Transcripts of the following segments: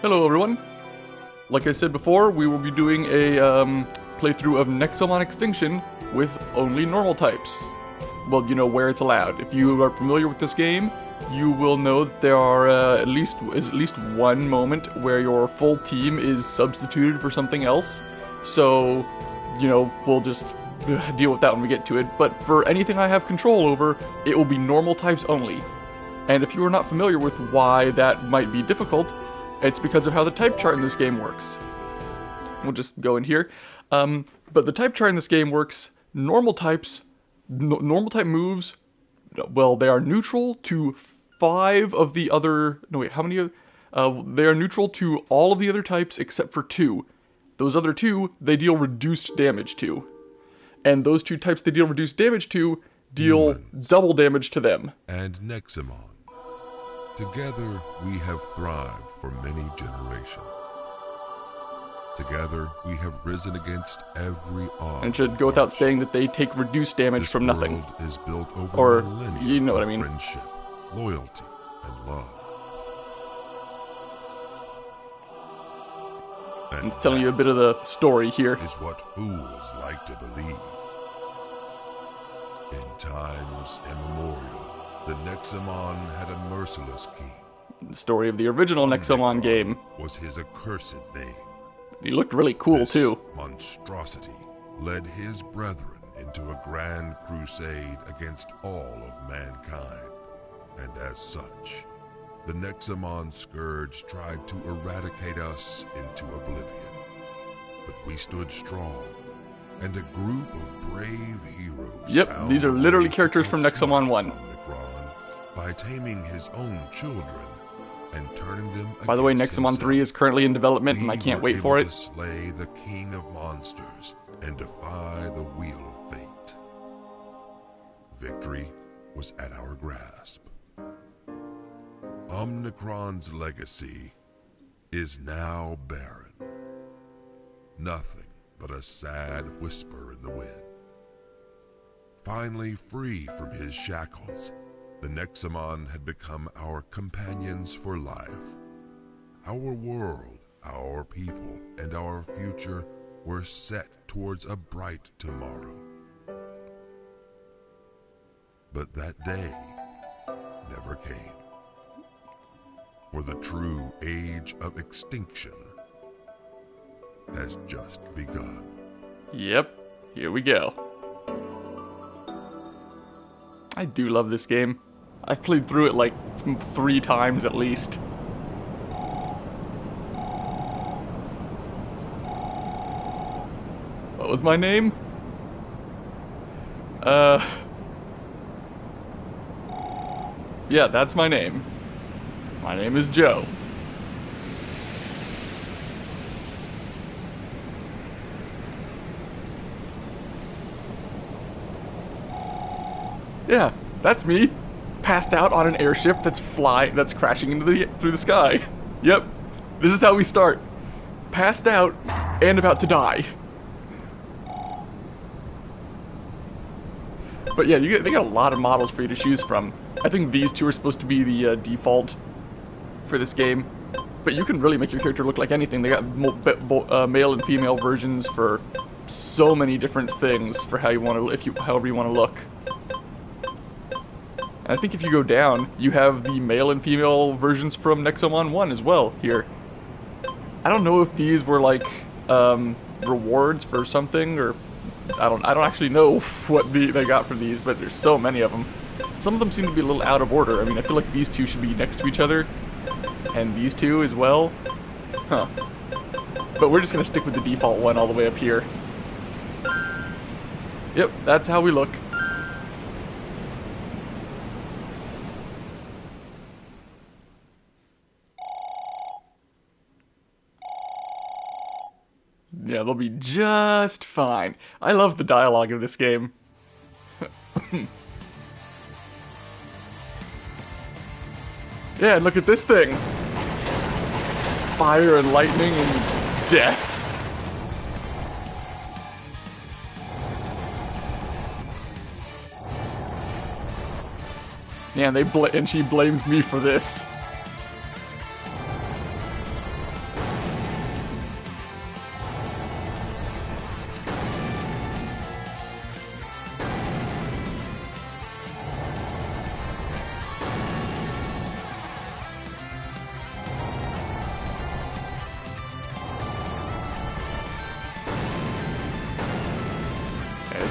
Hello everyone. Like I said before, we will be doing a playthrough of Nexomon Extinction with only normal types. Well, you know, where it's allowed. If you are familiar with this game, you will know that there are at least one moment where your full team is substituted for something else. So, you know, we'll just deal with that when we get to it. But for anything I have control over, it will be normal types only. And if you are not familiar with why that might be difficult, it's because of how the type chart in this game works. We'll just go in here. But the type chart in this game works. Normal types, normal type moves, well, they are neutral to 5 of the other... No, wait, how many? They are neutral to all of the other types except for 2. Those other 2, they deal reduced damage to. And those 2 types they deal reduced damage to deal double damage to them. And Nexomon. Together, we have thrived for many generations. Together, we have risen against every odds. And it should go without saying that they take reduced damage from nothing. This world is built over or, millennia you know what I of mean. friendship, loyalty, and love. I'm telling you a bit of the story here. Is what fools like to believe. In times immemorial, the Nexomon had a merciless king. The story of the original Nexomon game. Was his accursed name. He looked really cool, This too. monstrosity led his brethren into a grand crusade against all of mankind. And as such, the Nexomon Scourge tried to eradicate us into oblivion. But we stood strong, and a group of brave heroes. Yep, these are literally characters from Nexomon 1. By taming his own children and turning them. By the way, against Nexomon himself. 3 is currently in development, and I can't wait for it. To slay the king of monsters and defy the wheel of fate. Victory was at our grasp. Omnicron's legacy is now barren. Nothing but a sad whisper in the wind. Finally free from his shackles, the Nexomon had become our companions for life. Our world, our people, and our future were set towards a bright tomorrow. But that day never came. For the true age of extinction has just begun. Yep, here we go. I do love this game. I've played through it like 3 times at least. What was my name? Yeah, that's my name. My name is Joe. Yeah, that's me. Passed out on an airship that's crashing into through the sky. Yep, this is how we start. Passed out and about to die. But yeah, they got a lot of models for you to choose from. I think these 2 are supposed to be the default for this game. But you can really make your character look like anything. They got male and female versions for so many different things for how you want to, however you want to look. I think if you go down, you have the male and female versions from Nexomon 1 as well here. I don't know if these were like rewards for something, or I don't actually know what they got for these, but there's so many of them. Some of them seem to be a little out of order. I mean, I feel like these 2 should be next to each other, and these 2 as well. Huh. But we're just gonna stick with the default one all the way up here. Yep, that's how we look. Yeah, they'll be just fine. I love the dialogue of this game. Yeah, and look at this thing. Fire and lightning and death. Yeah, and she blames me for this.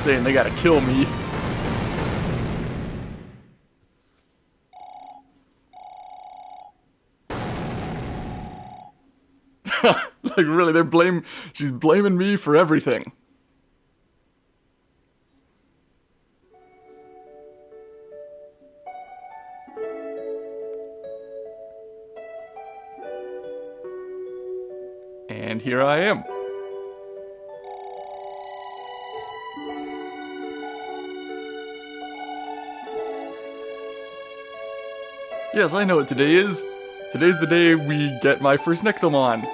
saying they gotta kill me. Like, really, she's blaming me for everything. And here I am. Yes, I know what today is. Today's the day we get my first Nexomon.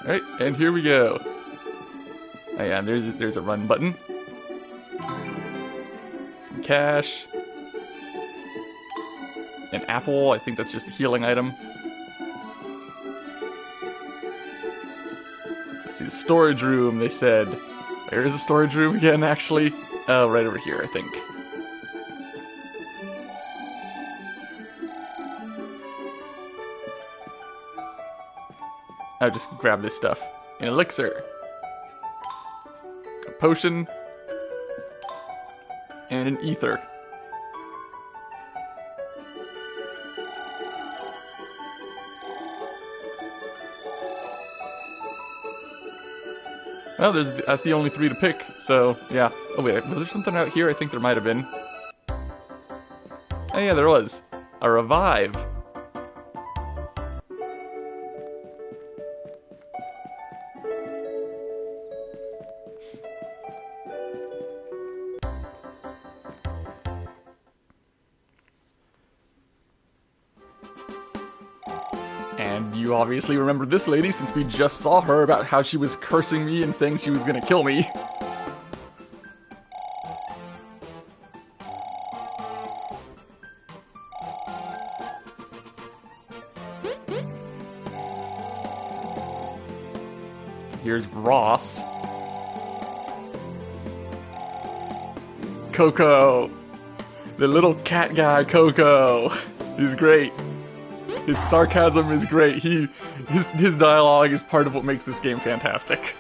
Alright, and here we go. Oh yeah, there's a run button. Some cash. An apple, I think that's just a healing item. Let's see, the storage room, they said. Where is the storage room again, actually? Oh, right over here, I think. I'll just grab this stuff. An elixir. A potion. And an ether. Well, that's the only 3 to pick, so, yeah. Oh wait, was there something out here? I think there might have been. Oh yeah, there was. A revive. And you obviously remember this lady since we just saw her about how she was cursing me and saying she was gonna kill me. Here's Ross. Coco. The little cat guy, Coco. He's great. His sarcasm is great. His dialogue is part of what makes this game fantastic.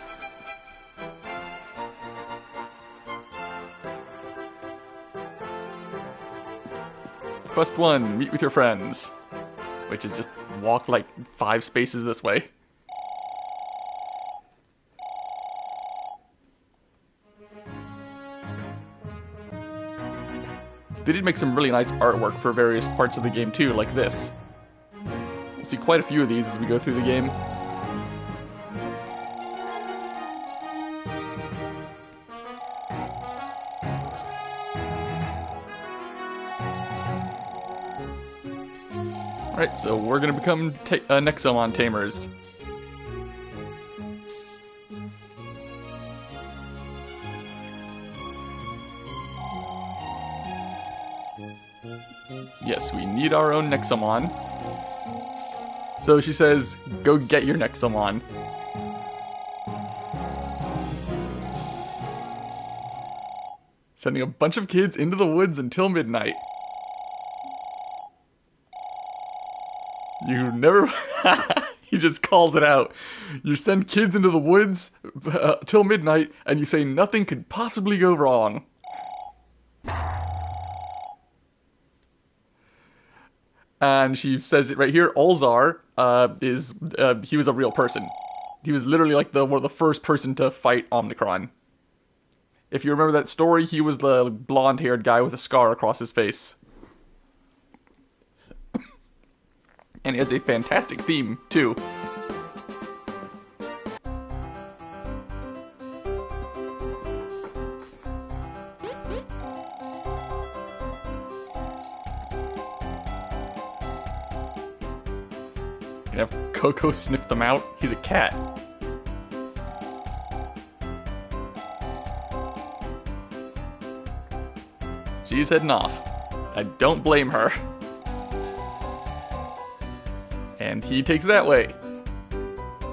Quest 1, meet with your friends. Which is just walk like 5 spaces this way. They did make some really nice artwork for various parts of the game too, like this. We'll see quite a few of these as we go through the game. Alright, so we're gonna become Nexomon tamers. Yes, we need our own Nexomon. So she says, go get your Nexomon. Sending a bunch of kids into the woods until midnight. You never... He just calls it out. You send kids into the woods till midnight, and you say nothing could possibly go wrong. And she says it right here. Ulzar he was a real person. He was literally like one of the first person to fight Omnicron. If you remember that story, he was the blonde-haired guy with a scar across his face. And he has a fantastic theme, too. You can have Coco sniff them out. He's a cat. She's heading off. I don't blame her. And he takes that way.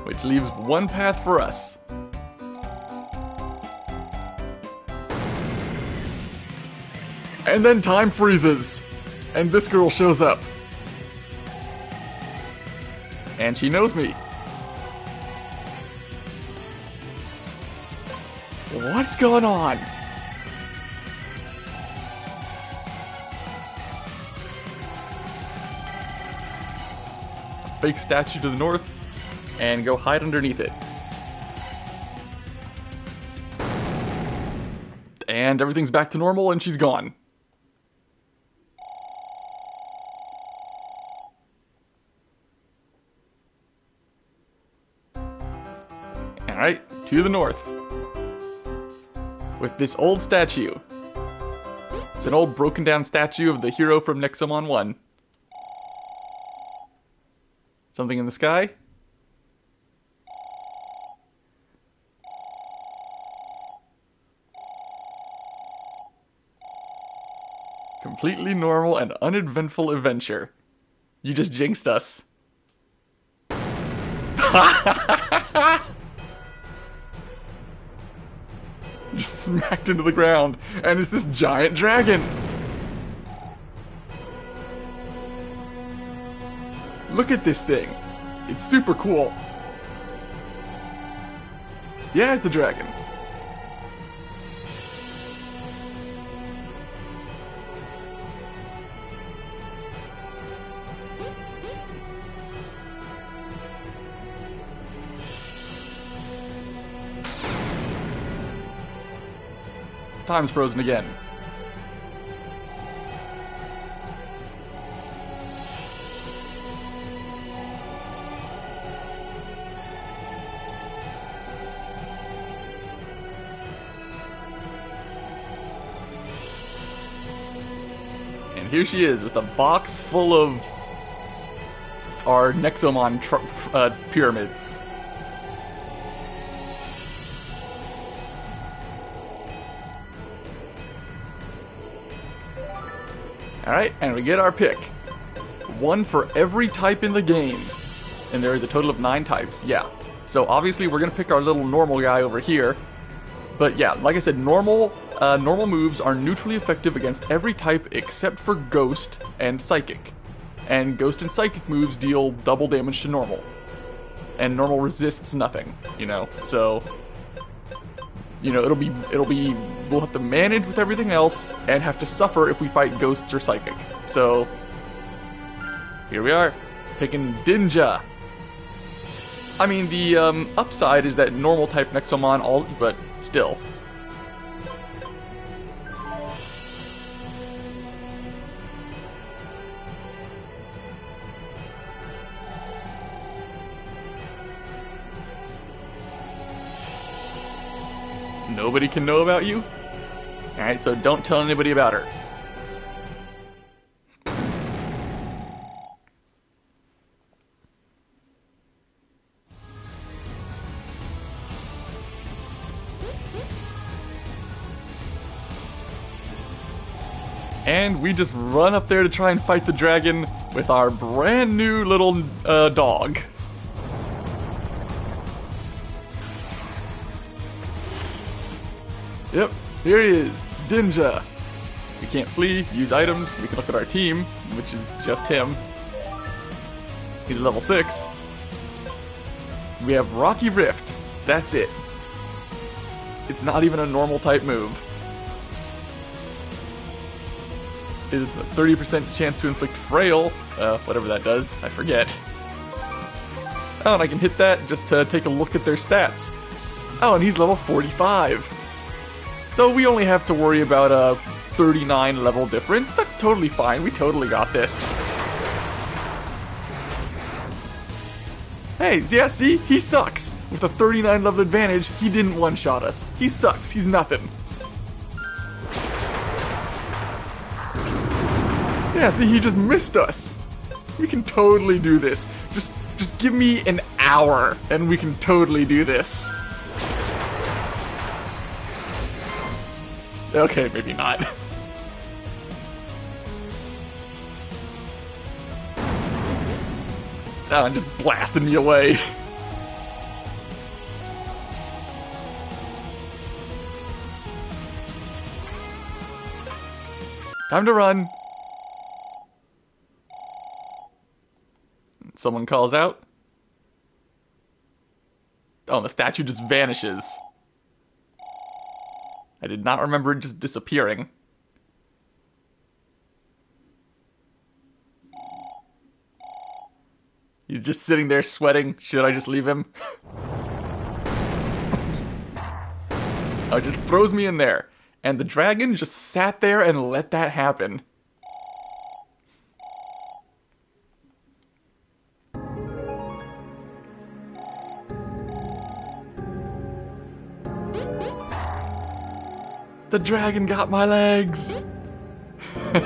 Which leaves one path for us. And then time freezes. And this girl shows up. And she knows me. What's going on? Fake statue to the north, and go hide underneath it. And everything's back to normal, and she's gone. Alright, to the north. With this old statue. It's an old broken down statue of the hero from Nexomon 1. Something in the sky? Completely normal and uneventful adventure. You just jinxed us. Just smacked into the ground, and it's this giant dragon. Look at this thing. It's super cool. Yeah, it's a dragon. Time's frozen again. And here she is with a box full of our Nexomon pyramids. Alright, and we get our pick. One for every type in the game. And there is a total of 9 types, yeah. So obviously we're gonna pick our little normal guy over here. But yeah, like I said, normal moves are neutrally effective against every type except for Ghost and Psychic. And Ghost and Psychic moves deal double damage to normal. And normal resists nothing, you know, so... You know, we'll have to manage with everything else, and have to suffer if we fight Ghosts or Psychic. So, here we are, picking Dinja. I mean, the upside is that normal type Nexomon but still. Nobody can know about you? Alright, so don't tell anybody about her. And we just run up there to try and fight the dragon with our brand new little dog. Yep, here he is, Dinja. We can't flee, use items, we can look at our team, which is just him. He's level 6. We have Rocky Rift, that's it. It's not even a normal type move. It is a 30% chance to inflict Frail, whatever that does, I forget. Oh, and I can hit that just to take a look at their stats. Oh, and he's level 45. So we only have to worry about a 39 level difference. That's totally fine. We totally got this. Hey, yeah, see? He sucks. With a 39 level advantage, he didn't one-shot us. He sucks. He's nothing. Yeah, see? He just missed us. We can totally do this. Just give me an hour, and we can totally do this. Okay, maybe not. Oh, and just blasted me away. Time to run. Someone calls out. Oh, the statue just vanishes. I did not remember it just disappearing. He's just sitting there sweating. Should I just leave him? Oh, it just throws me in there. And the dragon just sat there and let that happen. The dragon got my legs!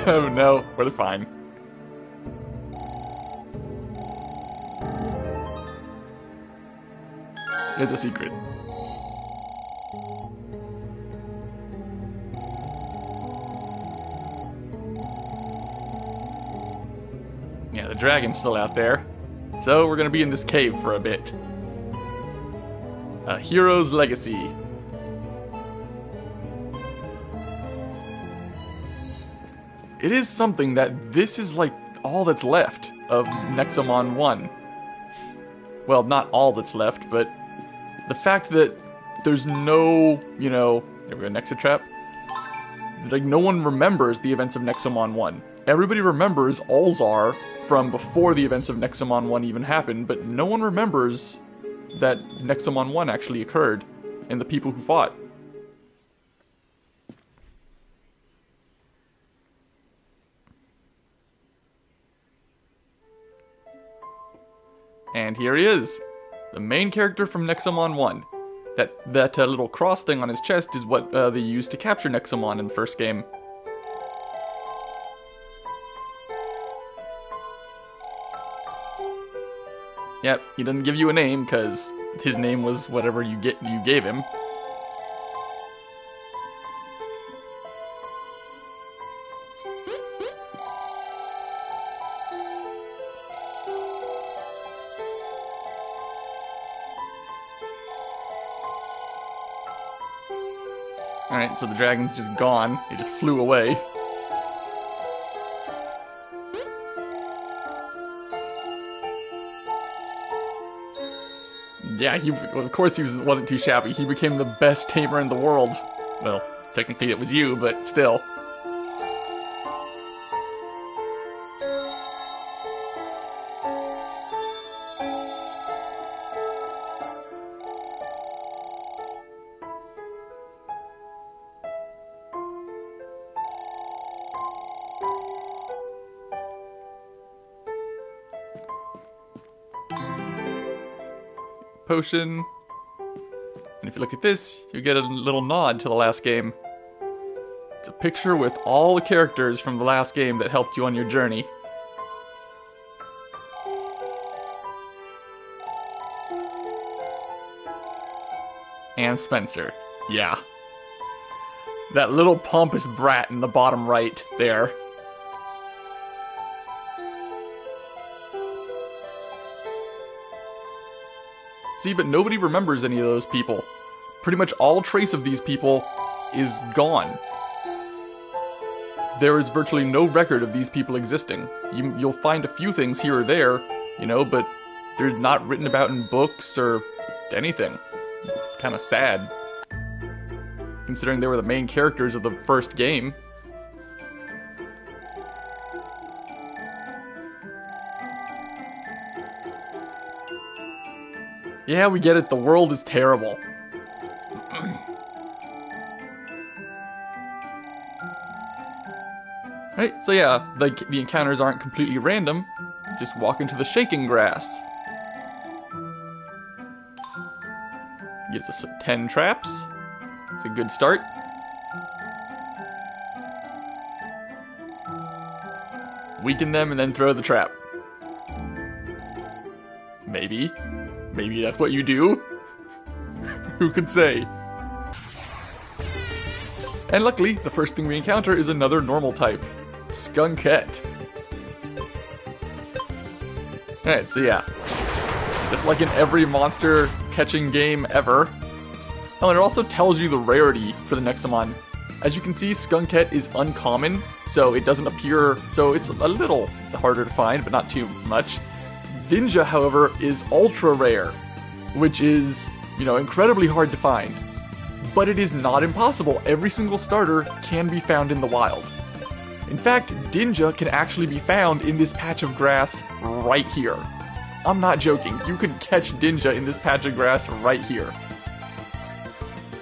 Oh no, we're fine. It's a secret. Yeah, the dragon's still out there. So we're gonna be in this cave for a bit. A hero's legacy. It is something that this is like all that's left of Nexomon 1. Well, not all that's left, but the fact that there's no, you know, here we go, Nexa Trap. Like, no one remembers the events of Nexomon 1. Everybody remembers Ulzar from before the events of Nexomon 1 even happened, but no one remembers that Nexomon 1 actually occurred and the people who fought. And here he is, the main character from Nexomon 1. That little cross thing on his chest is what they used to capture Nexomon in the first game. Yep, he doesn't give you a name because his name was whatever you gave him. Alright, so the dragon's just gone. He just flew away. Yeah, of course he wasn't too shabby. He became the best tamer in the world. Well, technically it was you, but still. Potion. And if you look at this, you get a little nod to the last game. It's a picture with all the characters from the last game that helped you on your journey. And Spencer. Yeah. That little pompous brat in the bottom right there. See, but nobody remembers any of those people. Pretty much all trace of these people is gone. There is virtually no record of these people existing. You'll find a few things here or there, you know, but they're not written about in books or anything. Kind of sad, considering they were the main characters of the first game. Yeah, we get it. The world is terrible. Right, so yeah, like the encounters aren't completely random. Just walk into the shaking grass. Gives us 10 traps. It's a good start. Weaken them and then throw the trap. Maybe. Maybe that's what you do? Who could say? And luckily, the first thing we encounter is another normal type. Skunkette. Alright, so yeah. Just like in every monster catching game ever. Oh, and it also tells you the rarity for the Nexomon. As you can see, Skunkette is uncommon, so it doesn't appear, so it's a little harder to find, but not too much. Dinja, however, is ultra rare, which is, incredibly hard to find. But it is not impossible. Every single starter can be found in the wild. In fact, Dinja can actually be found in this patch of grass right here. I'm not joking. You can catch Dinja in this patch of grass right here.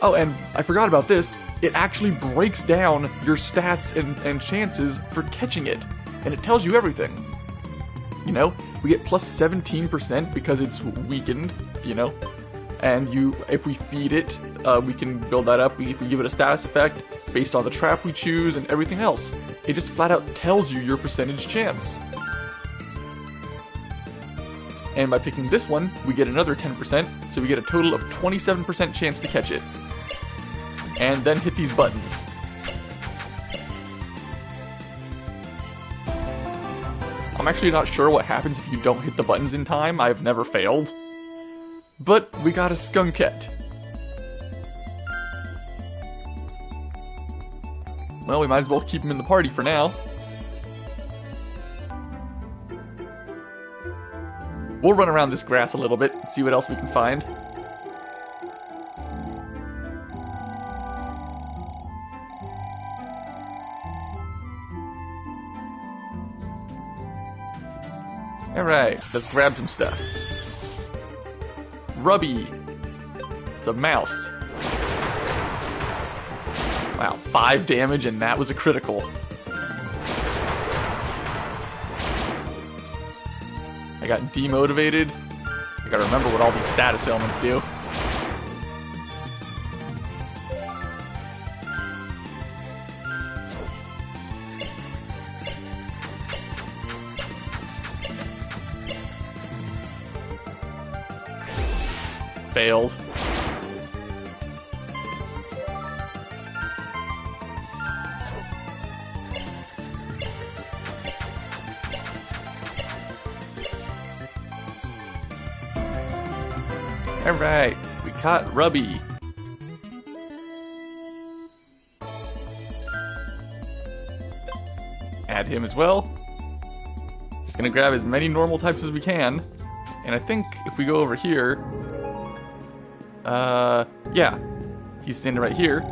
Oh, and I forgot about this. It actually breaks down your stats and chances for catching it. And it tells you everything. We get plus 17% because it's weakened, And if we feed it, we can build that up. If we give it a status effect based on the trap we choose and everything else. It just flat out tells you your percentage chance. And by picking this one, we get another 10%, so we get a total of 27% chance to catch it. And then hit these buttons. I'm actually not sure what happens if you don't hit the buttons in time. I've never failed. But we got a Skunkette. Well, we might as well keep him in the party for now. We'll run around this grass a little bit and see what else we can find. Alright, let's grab some stuff. Rubby. It's a mouse. Wow, 5 damage and that was a critical. I got demotivated. I gotta remember what all these status ailments do. Failed. Alright, we caught Rubby. Add him as well. Just gonna grab as many normal types as we can. And I think if we go over here... yeah. He's standing right here.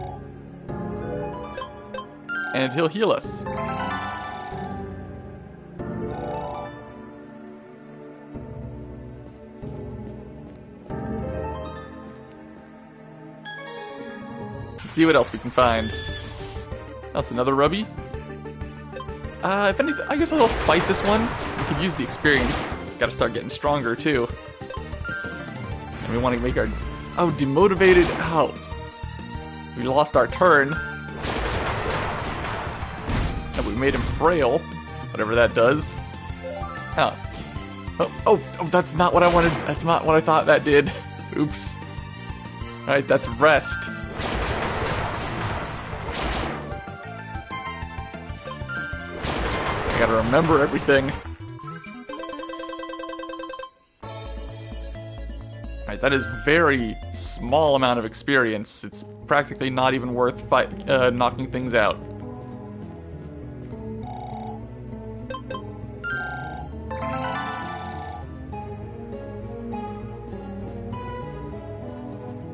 And he'll heal us. See what else we can find. That's another Rubby. If anything, I guess I'll fight this one. We could use the experience. Gotta start getting stronger too. And we want to make our... Oh, demotivated. Oh. We lost our turn. And we made him frail. Whatever that does. Oh. Oh, that's not what I wanted. That's not what I thought that did. Oops. Alright, that's rest. I gotta remember everything. Alright, that is very small amount of experience. It's practically not even worth knocking things out.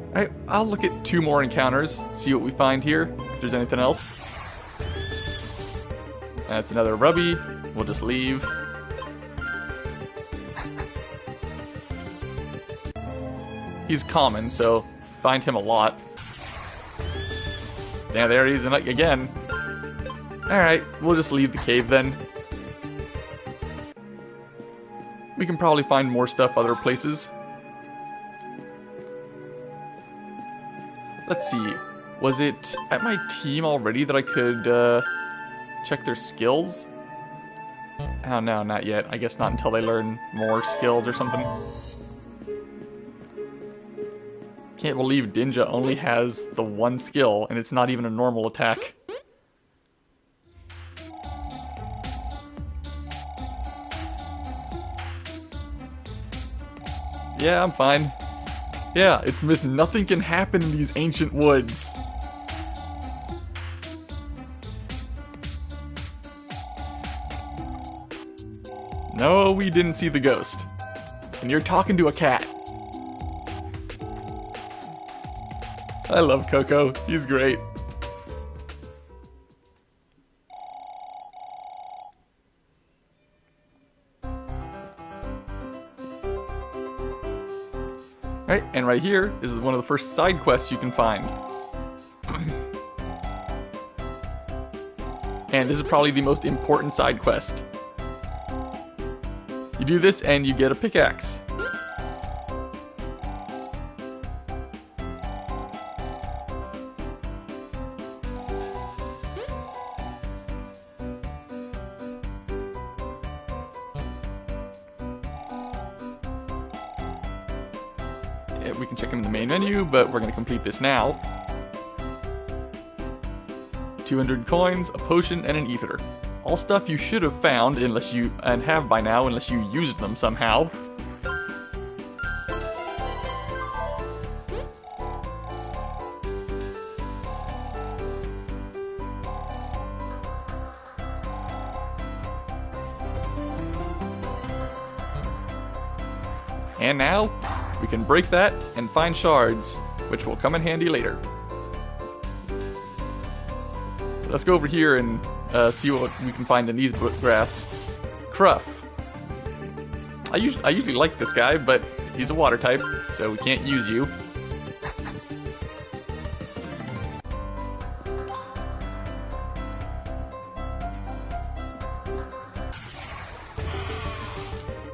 Alright, I'll look at 2 more encounters, see what we find here, if there's anything else. That's another Rubby. We'll just leave. He's common, so find him a lot. Yeah, there he is again. Alright, we'll just leave the cave then. We can probably find more stuff other places. Let's see. Was it at my team already that I could check their skills? Oh no, not yet. I guess not until they learn more skills or something. Can't believe Dinja only has the 1 skill, and it's not even a normal attack. Yeah, I'm fine. Yeah, it's missed. Nothing can happen in these ancient woods. No, we didn't see the ghost. And you're talking to a cat. I love Coco. He's great. Right, and right here is one of the first side quests you can find. And this is probably the most important side quest. You do this and you get a pickaxe. We can check in the main menu, but we're going to complete this now. 200 coins, a potion, and an ether. All stuff you should have found and have by now unless you used them somehow. And now, we can break that and find shards, which will come in handy later. Let's go over here and see what we can find in these grass. Cruff. I usually like this guy, but he's a water type, so we can't use you.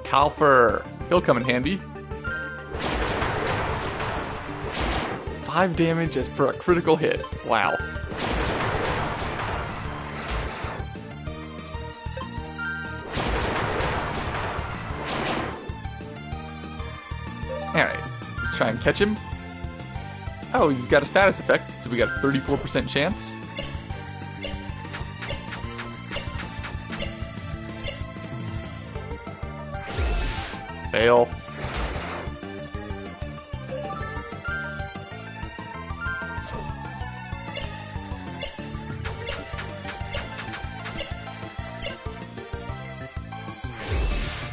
Calfer. He'll come in handy. 5 damage as per a critical hit. Wow. Alright, let's try and catch him. Oh, he's got a status effect, so we got a 34% chance. Fail.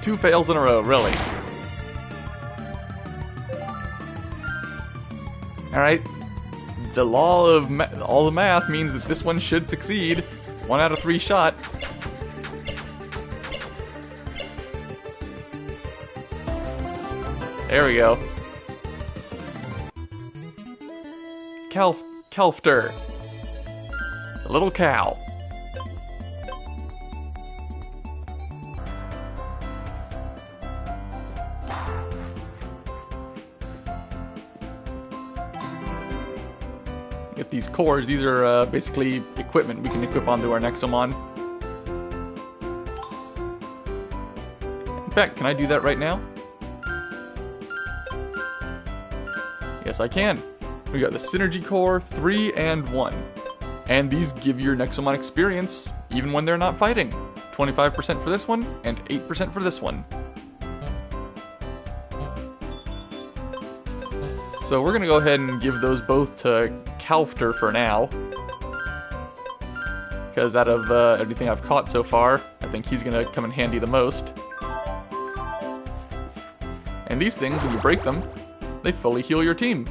Two fails in a row, really. Alright, the law of all the math means that this one should succeed. 1 out of 3 shot. There we go. Kelfter. The little cow. Get these cores. These are basically equipment we can equip onto our Nexomon. In fact, can I do that right now? Yes, I can. We got the Synergy Core 3 and 1. And these give your Nexomon experience even when they're not fighting. 25% for this one, and 8% for this one. So we're going to go ahead and give those both to Calfter for now. Because out of everything I've caught so far, I think he's going to come in handy the most. And these things, when you break them, they fully heal your team.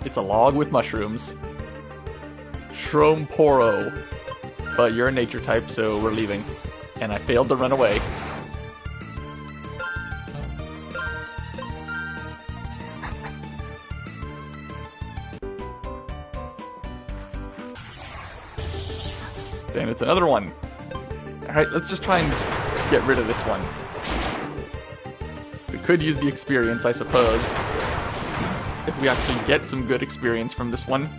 It's a log with mushrooms. Shromporo. But you're a nature type, so we're leaving. And I failed to run away. Dang, it's another one. Alright, let's just try and get rid of this one. We could use the experience, I suppose. If we actually get some good experience from this one.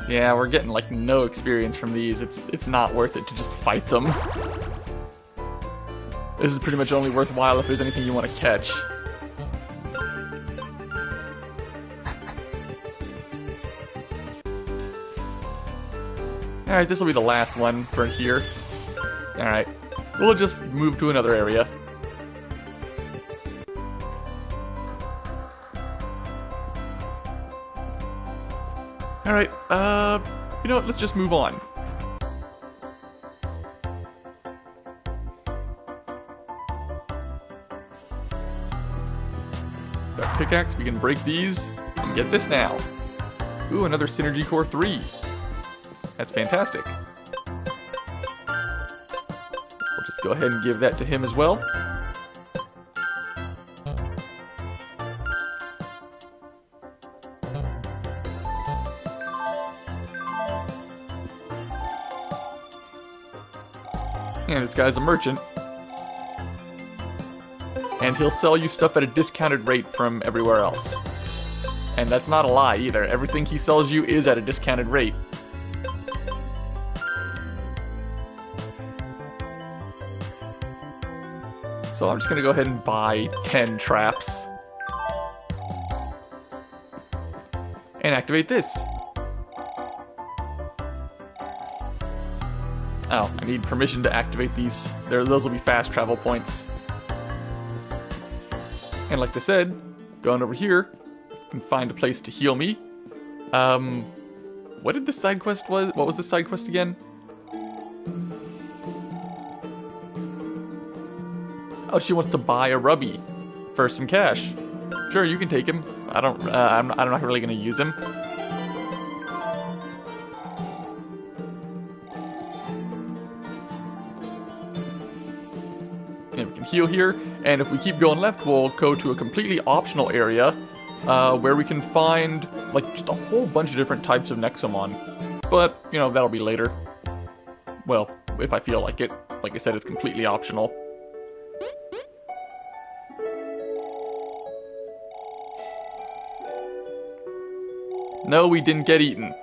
Yeah, we're getting like no experience from these. It's not worth it to just fight them. This is pretty much only worthwhile if there's anything you want to catch. Alright, this will be the last one for here. Alright, we'll just move to another area. Alright, you know what, let's just move on. Got pickaxe, we can break these, and get this now. Ooh, another Synergy Core 3. That's fantastic. We'll just go ahead and give that to him as well. And this guy's a merchant. And he'll sell you stuff at a discounted rate from everywhere else. And that's not a lie either. Everything he sells you is at a discounted rate. So I'm just gonna go ahead and buy 10 traps. And activate this. Oh, I need permission to activate these. Those will be fast travel points. And like I said, going over here, and find a place to heal me. What did the side quest was? What was the side quest again? Oh, she wants to buy a Rubby for some cash. Sure, you can take him. I'm not really gonna use him. And we can heal here, and if we keep going left, we'll go to a completely optional area where we can find like just a whole bunch of different types of Nexomon. But, you know, that'll be later. Well, if I feel like it. Like I said, it's completely optional. No, we didn't get eaten.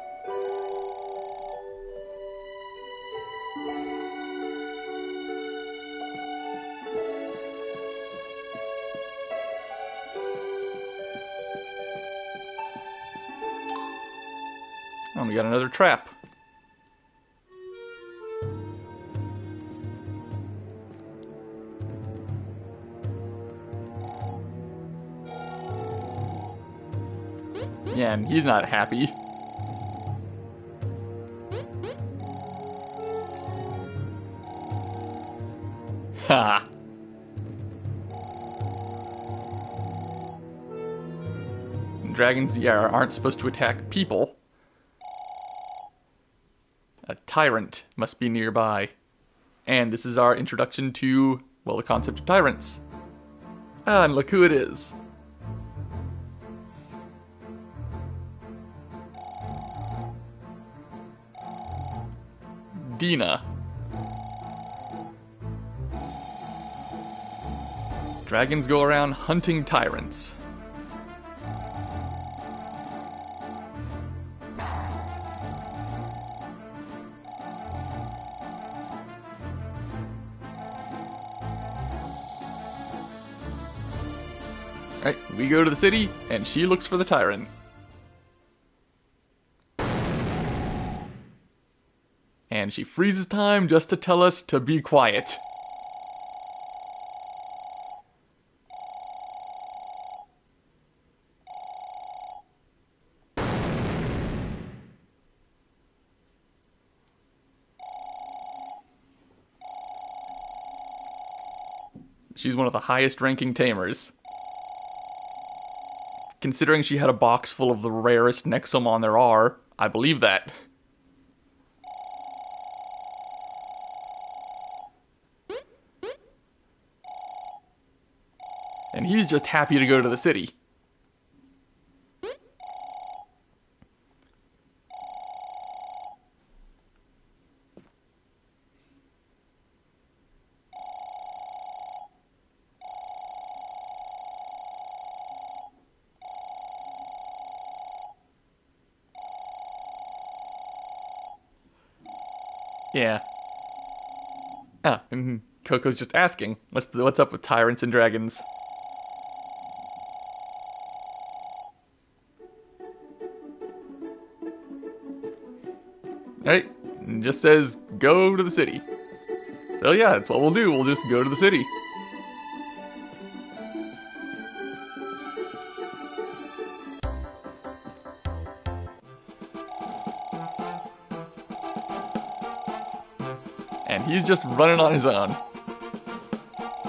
Oh, we got another trap. Yeah, and he's not happy. Ha! Dragons, yeah, aren't supposed to attack people. A tyrant must be nearby. And this is our introduction to, well, the concept of tyrants. Ah, and look who it is. Dina. Dragons go around hunting tyrants. Alright, we go to the city, and she looks for the tyrant. And she freezes time just to tell us to be quiet. She's one of the highest ranking tamers. Considering she had a box full of the rarest Nexomon there are, I believe that. And he's just happy to go to the city. Yeah. Ah, and Coco's just asking, what's up with tyrants and dragons? Alright, and just says, go to the city. So yeah, that's what we'll do. We'll just go to the city. And he's just running on his own.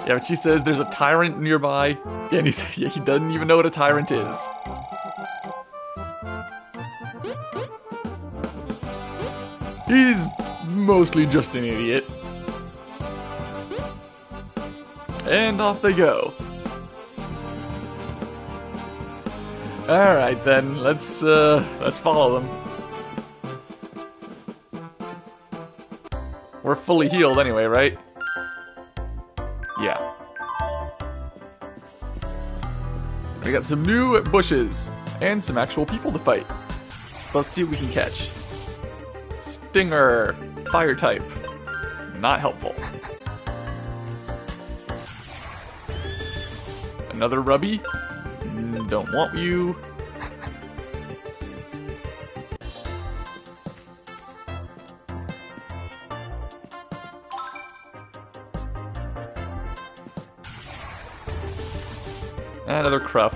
Yeah, but she says there's a tyrant nearby, and he doesn't even know what a tyrant is. He's mostly just an idiot. And off they go. Alright then, let's follow them. We're fully healed anyway, right? Yeah. We got some new bushes and some actual people to fight. Let's see what we can catch. Stinger, fire type. Not helpful. Another Rubby. Don't want you. Another Cruff.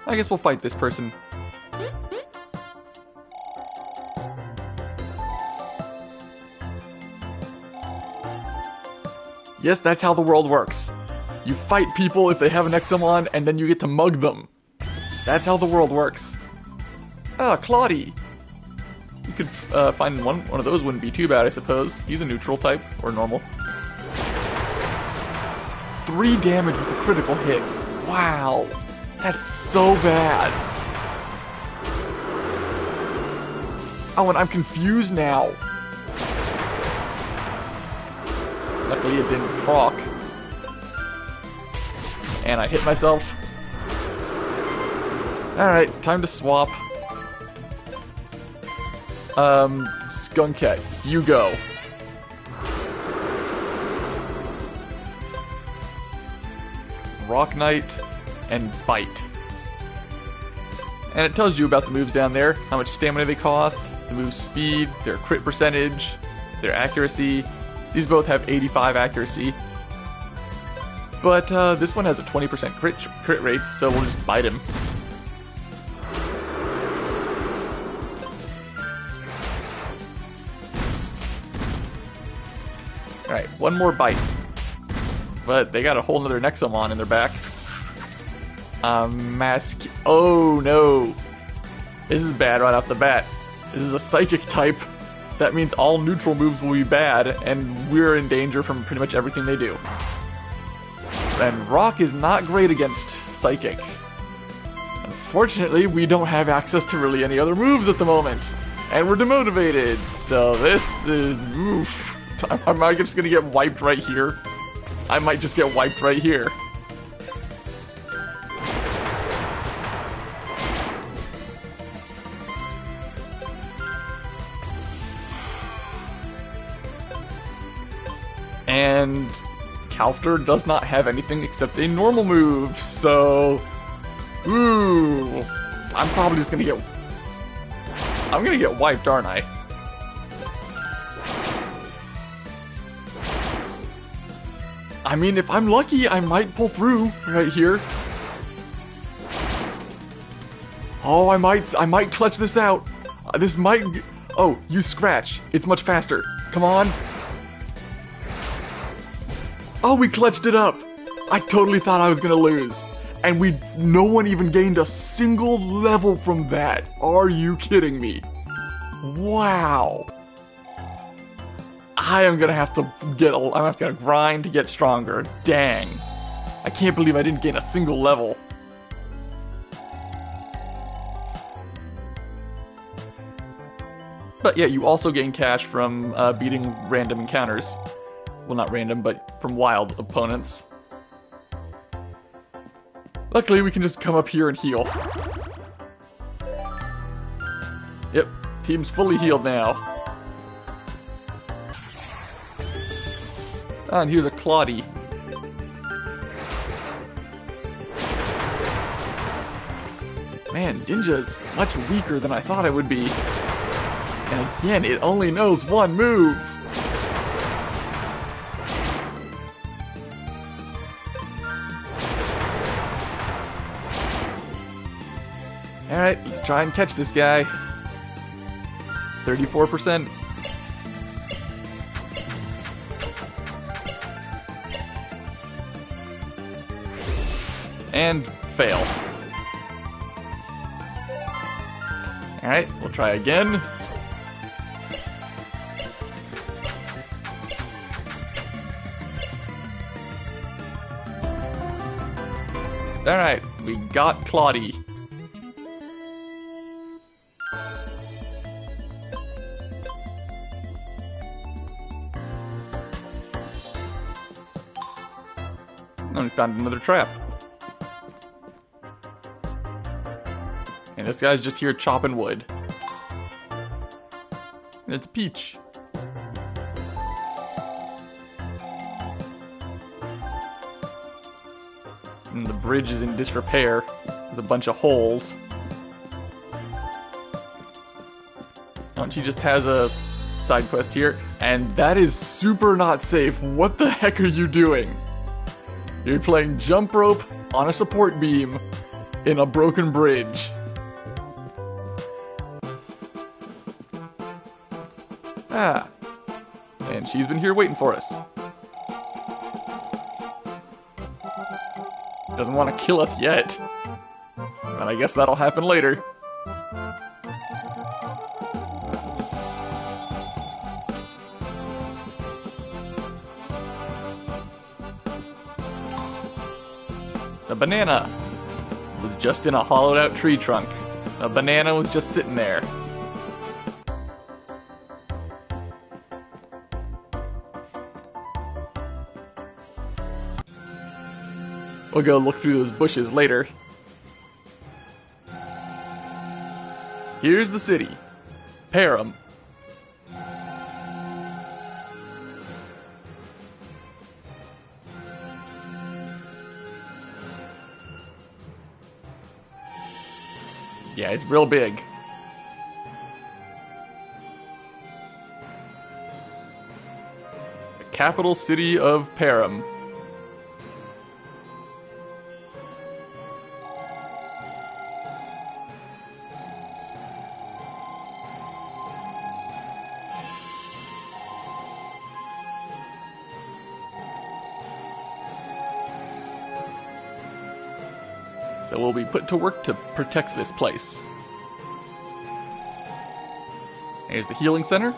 I guess we'll fight this person. Yes, that's how the world works. You fight people if they have an Nexomon, and then you get to mug them. That's how the world works. Ah, Claudie. You could find one of those wouldn't be too bad, I suppose. He's a neutral type, or normal. 3 damage with a critical hit. Wow. That's so bad. Oh, and I'm confused now. Luckily it didn't proc. And I hit myself. Alright, time to swap. Skunkette, you go. Rock Knight and Bite. And it tells you about the moves down there, how much stamina they cost, the move speed, their crit percentage, their accuracy. These both have 85 accuracy. But this one has a 20% crit rate, so we'll just bite him. Alright, one more bite. But they got a whole nother Nexomon in their back. Mask. Oh no. This is bad right off the bat. This is a psychic type. That means all neutral moves will be bad, and we're in danger from pretty much everything they do. And Rock is not great against Psychic. Unfortunately, we don't have access to really any other moves at the moment. And we're demotivated. So this is... oof. Am I just gonna get wiped right here? I might just get wiped right here. And Kalfter does not have anything except a normal move, so... ooh. I'm probably just gonna get... I'm gonna get wiped, aren't I? I mean, if I'm lucky, I might pull through right here. Oh, I might clutch this out. This might... oh, use Scratch. It's much faster. Come on. Oh, we clutched it up! I totally thought I was gonna lose. And no one even gained a single level from that. Are you kidding me? Wow. I am gonna have to I'm gonna grind to get stronger. Dang. I can't believe I didn't gain a single level. But yeah, you also gain cash from beating random encounters. Well, not random, but from wild opponents. Luckily, we can just come up here and heal. Yep, team's fully healed now. Ah, and here's a Claudie. Man, Ninja's much weaker than I thought it would be. And again, it only knows one move. Alright, let's try and catch this guy. 34%. And fail. Alright, we'll try again. Alright, we got Claudie. And we found another trap. And this guy's just here chopping wood. And it's Peach. And the bridge is in disrepair with a bunch of holes. And she just has a side quest here, and that is super not safe. What the heck are you doing? You're playing jump rope on a support beam in a broken bridge. Ah, and she's been here waiting for us. Doesn't want to kill us yet. But I guess that'll happen later. The banana was just in a hollowed out tree trunk. A banana was just sitting there. We'll go look through those bushes later. Here's the city. Param. Yeah, it's real big. The capital city of Param. So we'll be put to work to protect this place. Here's the healing center.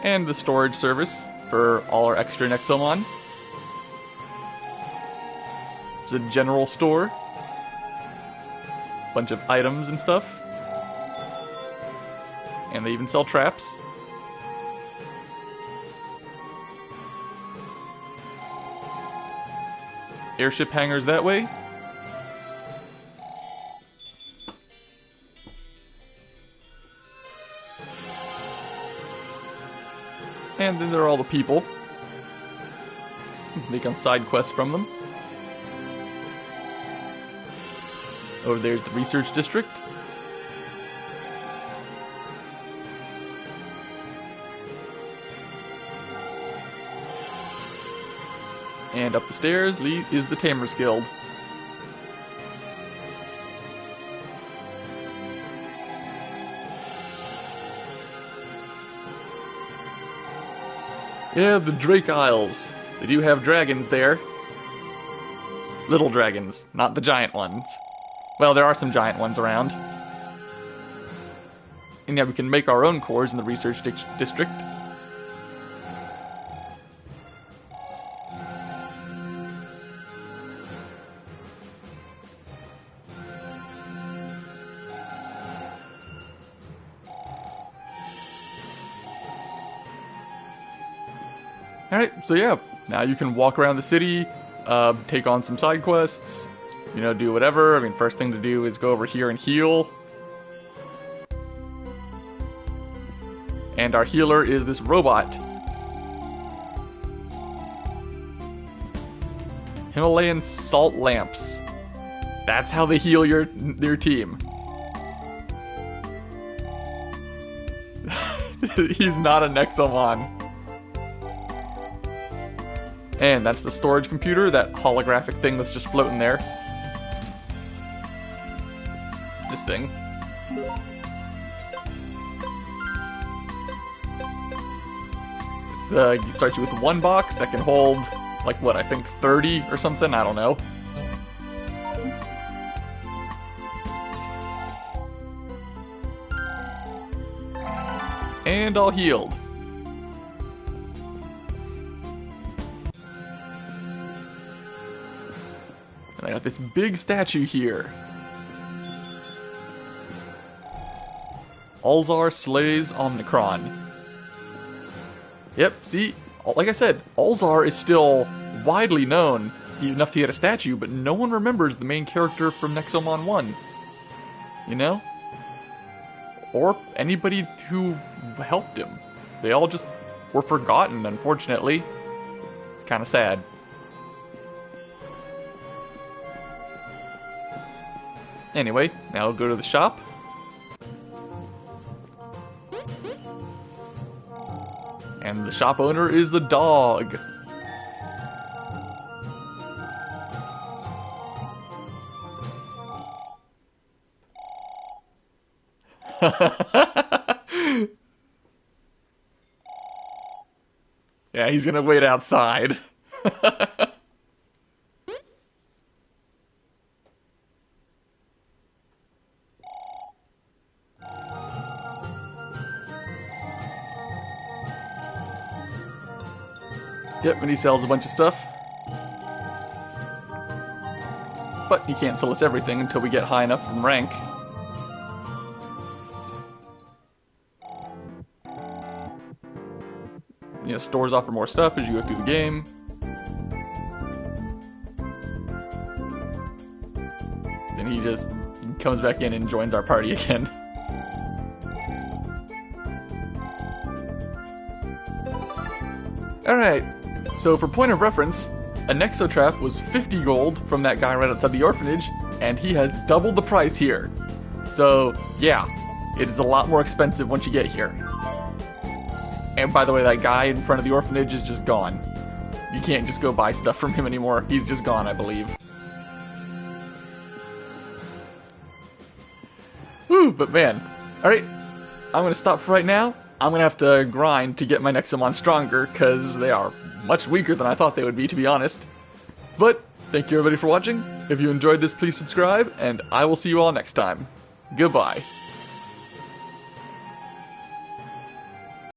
And the storage service for all our extra Nexomon. There's a general store. Bunch of items and stuff. And they even sell traps. Airship hangars that way. And then there are all the people. Make on side quests from them. Over there's the research district. And up the stairs is the Tamers Guild. Yeah, the Drake Isles. They do have dragons there. Little dragons, not the giant ones. Well, there are some giant ones around. And yeah, we can make our own cores in the research district. Alright, so yeah, now you can walk around the city, take on some side quests, you know, do whatever. I mean, first thing to do is go over here and heal. And our healer is this robot. Himalayan salt lamps. That's how they heal your team. He's not a Nexomon. And that's the storage computer, that holographic thing that's just floating there. This thing. It starts you with one box that can hold, like what, I think 30 or something? I don't know. And all healed. And I got this big statue here. Ulzar slays Omnicron. Yep, see? Like I said, Ulzar is still widely known enough to get a statue, but no one remembers the main character from Nexomon 1. You know? Or anybody who helped him. They all just were forgotten, unfortunately. It's kind of sad. Anyway, now we'll go to the shop. And the shop owner is the dog. Yeah, he's gonna wait outside. Yep, and he sells a bunch of stuff. But he can't sell us everything until we get high enough in rank. You know, stores offer more stuff as you go through the game. Then he just comes back in and joins our party again. Alright, so for point of reference, a Nexo Trap was 50 gold from that guy right outside the orphanage, and he has doubled the price here. So, yeah, it is a lot more expensive once you get here. And by the way, that guy in front of the orphanage is just gone. You can't just go buy stuff from him anymore. He's just gone, I believe. Whew, but man. Alright, I'm going to stop for right now. I'm going to have to grind to get my Nexomon stronger, because they are much weaker than I thought they would be, to be honest. But, thank you everybody for watching. If you enjoyed this, please subscribe, and I will see you all next time. Goodbye.